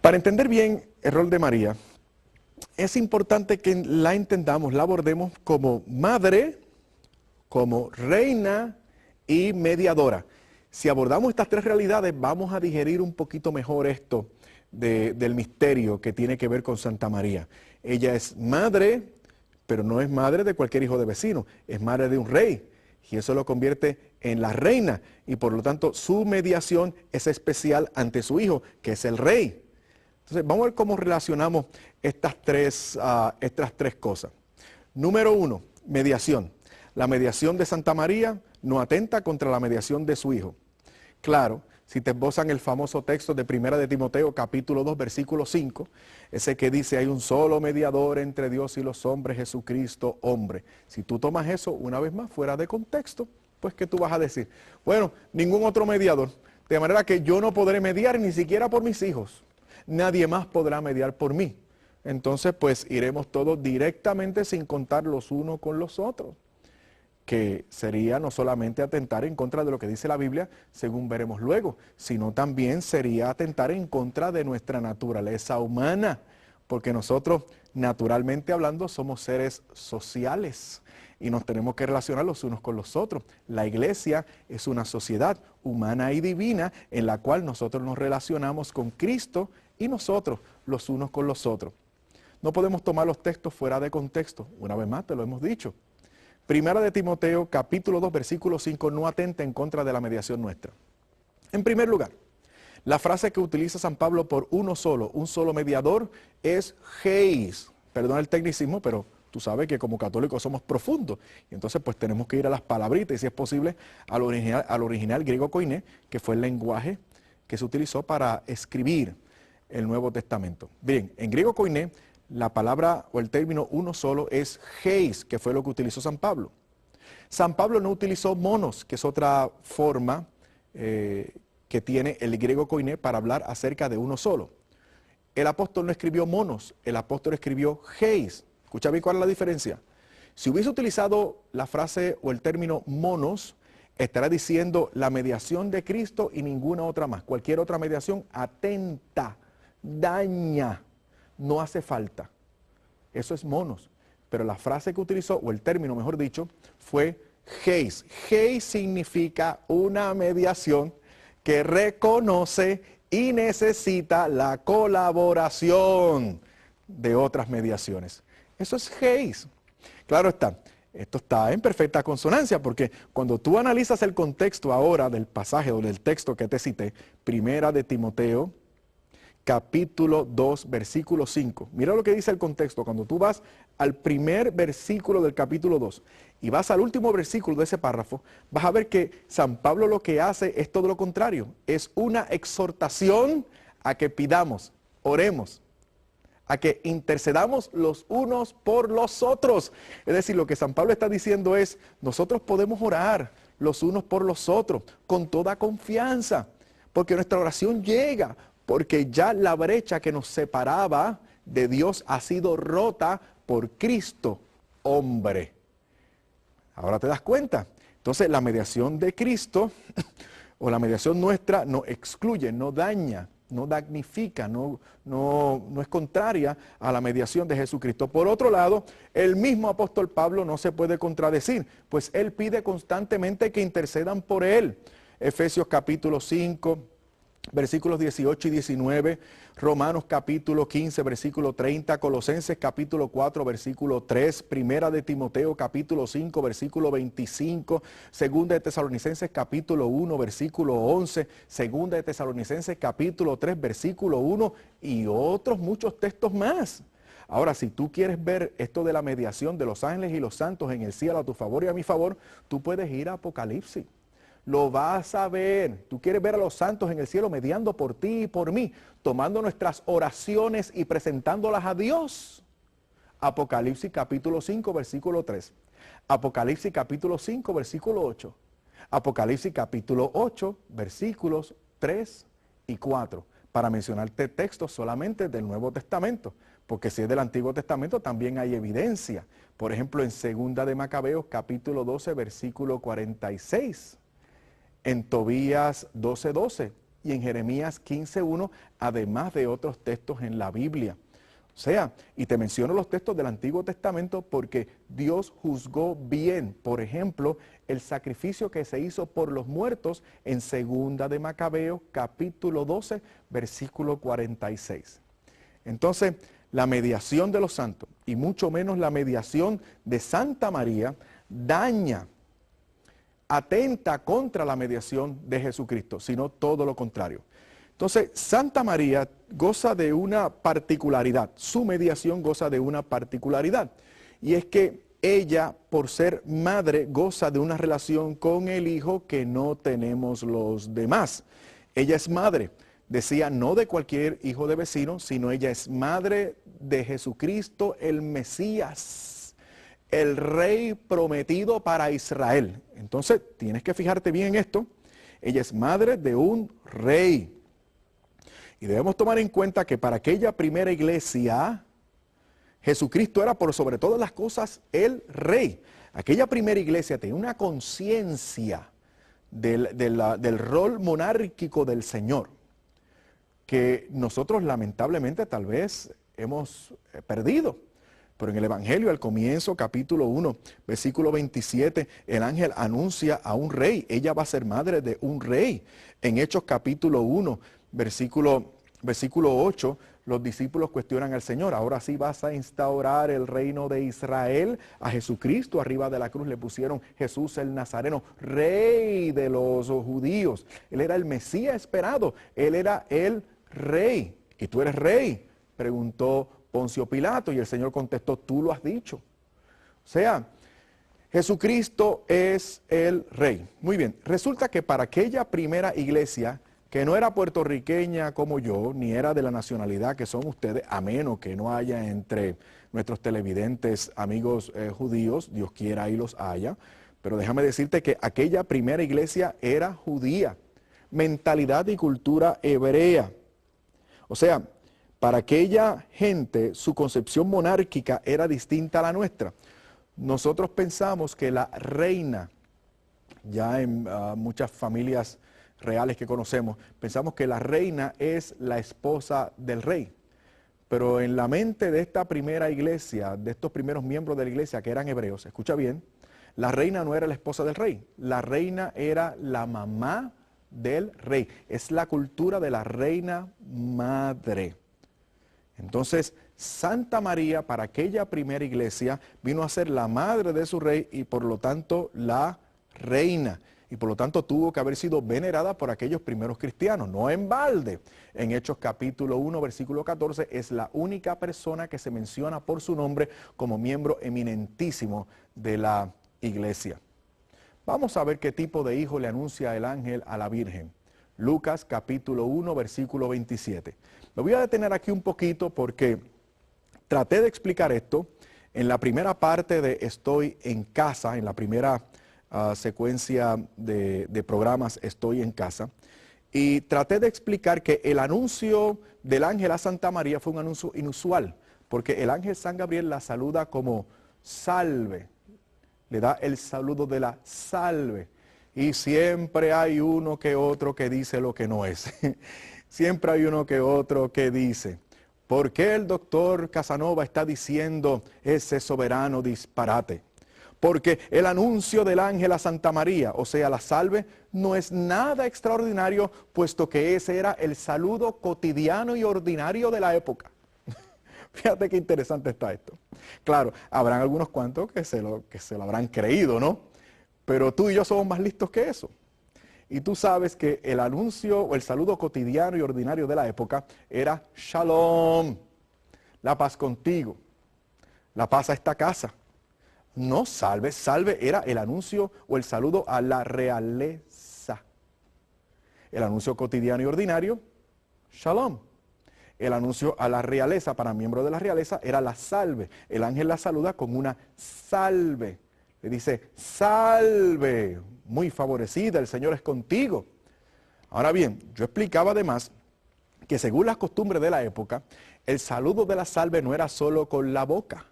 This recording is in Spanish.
Para entender bien el rol de María, es importante que la entendamos, la abordemos como madre, como reina y mediadora. Si abordamos estas tres realidades, vamos a digerir un poquito mejor esto del misterio que tiene que ver con Santa María. Ella es madre, pero no es madre de cualquier hijo de vecino, es madre de un rey. Y eso lo convierte en la reina. Y por lo tanto, su mediación es especial ante su hijo, que es el rey. Entonces, vamos a ver cómo relacionamos estas tres cosas. Número uno, mediación. La mediación de Santa María no atenta contra la mediación de su hijo. Claro, si te esbozan el famoso texto de 1 de Timoteo, capítulo 2, versículo 5, ese que dice, hay un solo mediador entre Dios y los hombres, Jesucristo, hombre. Si tú tomas eso, una vez más, fuera de contexto, pues, ¿qué tú vas a decir? Bueno, ningún otro mediador. De manera que yo no podré mediar ni siquiera por mis hijos. Nadie más podrá mediar por mí. Entonces, pues, iremos todos directamente sin contar los unos con los otros, que sería no solamente atentar en contra de lo que dice la Biblia, según veremos luego, sino también sería atentar en contra de nuestra naturaleza humana, porque nosotros, naturalmente hablando, somos seres sociales y nos tenemos que relacionar los unos con los otros. La iglesia es una sociedad humana y divina en la cual nosotros nos relacionamos con Cristo y nosotros los unos con los otros. No podemos tomar los textos fuera de contexto, una vez más te lo hemos dicho. 1 de Timoteo, capítulo 2, versículo 5, no atenta en contra de la mediación nuestra. En primer lugar, la frase que utiliza San Pablo por un solo mediador, es heis. Perdona el tecnicismo, pero tú sabes que como católicos somos profundos. Y entonces pues tenemos que ir a las palabritas y si es posible al original griego koiné, que fue el lenguaje que se utilizó para escribir el Nuevo Testamento. Bien, en griego koiné, la palabra o el término uno solo es heis, que fue lo que utilizó San Pablo. San Pablo no utilizó monos, que es otra forma que tiene el griego koiné para hablar acerca de uno solo. El apóstol no escribió monos, el apóstol escribió heis. Escucha bien cuál es la diferencia. Si hubiese utilizado la frase o el término monos, estará diciendo la mediación de Cristo y ninguna otra más. Cualquier otra mediación atenta, daña. No hace falta. Eso es monos. Pero la frase que utilizó, o el término mejor dicho, fue heis. Heis significa una mediación que reconoce y necesita la colaboración de otras mediaciones. Eso es heis. Claro está, esto está en perfecta consonancia porque cuando tú analizas el contexto ahora del pasaje o del texto que te cité, 1 de Timoteo, capítulo 2, versículo 5. Mira lo que dice el contexto. Cuando tú vas al primer versículo del capítulo 2 y vas al último versículo de ese párrafo, vas a ver que San Pablo lo que hace es todo lo contrario. Es una exhortación a que pidamos, oremos, a que intercedamos los unos por los otros. Es decir, lo que San Pablo está diciendo es, nosotros podemos orar los unos por los otros con toda confianza, porque nuestra oración llega, porque ya la brecha que nos separaba de Dios ha sido rota por Cristo, hombre. Ahora te das cuenta. Entonces la mediación de Cristo, o la mediación nuestra, no excluye, no daña, no damnifica, no es contraria a la mediación de Jesucristo. Por otro lado, el mismo apóstol Pablo no se puede contradecir, pues él pide constantemente que intercedan por él. Efesios capítulo 5, versículos 18 y 19, Romanos capítulo 15, versículo 30, Colosenses capítulo 4, versículo 3, Primera de Timoteo capítulo 5, versículo 25, Segunda de Tesalonicenses capítulo 1, versículo 11, Segunda de Tesalonicenses capítulo 3, versículo 1 y otros muchos textos más. Ahora, si tú quieres ver esto de la mediación de los ángeles y los santos en el cielo a tu favor y a mi favor, tú puedes ir a Apocalipsis. Lo vas a ver. Tú quieres ver a los santos en el cielo mediando por ti y por mí, tomando nuestras oraciones y presentándolas a Dios. Apocalipsis capítulo 5, versículo 3. Apocalipsis capítulo 5, versículo 8. Apocalipsis capítulo 8, versículos 3 y 4. Para mencionarte textos solamente del Nuevo Testamento, porque si es del Antiguo Testamento también hay evidencia. Por ejemplo, en Segunda de Macabeos capítulo 12, versículo 46. En Tobías 12:12, y en Jeremías 15:1, además de otros textos en la Biblia. O sea, y te menciono los textos del Antiguo Testamento porque Dios juzgó bien, por ejemplo, el sacrificio que se hizo por los muertos en 2 de Macabeos, capítulo 12, versículo 46. Entonces, la mediación de los santos, y mucho menos la mediación de Santa María, daña, atenta contra la mediación de Jesucristo, sino todo lo contrario. Entonces, Santa María goza de una particularidad, su mediación goza de una particularidad, y es que ella, por ser madre, goza de una relación con el Hijo que no tenemos los demás. Ella es madre, decía, no de cualquier hijo de vecino, sino ella es madre de Jesucristo, el Mesías, el Rey prometido para Israel. Entonces, tienes que fijarte bien en esto, ella es madre de un rey. Y debemos tomar en cuenta que para aquella primera iglesia, Jesucristo era por sobre todas las cosas el rey. Aquella primera iglesia tenía una conciencia del rol monárquico del Señor, que nosotros lamentablemente tal vez hemos perdido. Pero en el Evangelio, al comienzo, capítulo 1, versículo 27, el ángel anuncia a un rey. Ella va a ser madre de un rey. En Hechos capítulo 1, versículo 8, los discípulos cuestionan al Señor. Ahora sí vas a instaurar el reino de Israel. A Jesucristo arriba de la cruz le pusieron Jesús el Nazareno, rey de los judíos. Él era el Mesías esperado. Él era el rey. ¿Y tú eres rey?, preguntó Poncio Pilato, y el Señor contestó, tú lo has dicho. O sea, Jesucristo es el rey. Muy bien, resulta que para aquella primera iglesia, que no era puertorriqueña como yo, ni era de la nacionalidad que son ustedes, a menos que no haya entre nuestros televidentes amigos judíos, Dios quiera y los haya, pero déjame decirte que aquella primera iglesia era judía, mentalidad y cultura hebrea. O sea, para aquella gente, su concepción monárquica era distinta a la nuestra. Nosotros pensamos que la reina, ya en muchas familias reales que conocemos, pensamos que la reina es la esposa del rey. Pero en la mente de esta primera iglesia, de estos primeros miembros de la iglesia que eran hebreos, escucha bien, la reina no era la esposa del rey, la reina era la mamá del rey. Es la cultura de la reina madre. Entonces, Santa María, para aquella primera iglesia, vino a ser la madre de su rey y por lo tanto la reina. Y por lo tanto tuvo que haber sido venerada por aquellos primeros cristianos, no en balde. En Hechos capítulo 1, versículo 14, es la única persona que se menciona por su nombre como miembro eminentísimo de la iglesia. Vamos a ver qué tipo de hijo le anuncia el ángel a la Virgen. Lucas capítulo 1, versículo 27. Me voy a detener aquí un poquito porque traté de explicar esto en la primera parte de Estoy en Casa, en la primera secuencia de programas Estoy en Casa, y traté de explicar que el anuncio del ángel a Santa María fue un anuncio inusual, porque el ángel San Gabriel la saluda como salve, le da el saludo de la salve, y siempre hay uno que otro que dice lo que no es. Siempre hay uno que otro que dice, ¿por qué el doctor Casanova está diciendo ese soberano disparate? Porque el anuncio del ángel a Santa María, o sea, la salve, no es nada extraordinario, puesto que ese era el saludo cotidiano y ordinario de la época. Fíjate qué interesante está esto. Claro, habrán algunos cuantos que se lo habrán creído, ¿no? Pero tú y yo somos más listos que eso. Y tú sabes que el anuncio o el saludo cotidiano y ordinario de la época era Shalom, la paz contigo, la paz a esta casa. No salve, salve era el anuncio o el saludo a la realeza. El anuncio cotidiano y ordinario, Shalom. El anuncio a la realeza, para miembros de la realeza, era la salve. El ángel la saluda con una salve. Le dice, salve, muy favorecida, el Señor es contigo. Ahora bien, yo explicaba además que según las costumbres de la época, el saludo de la salve no era solo con la boca,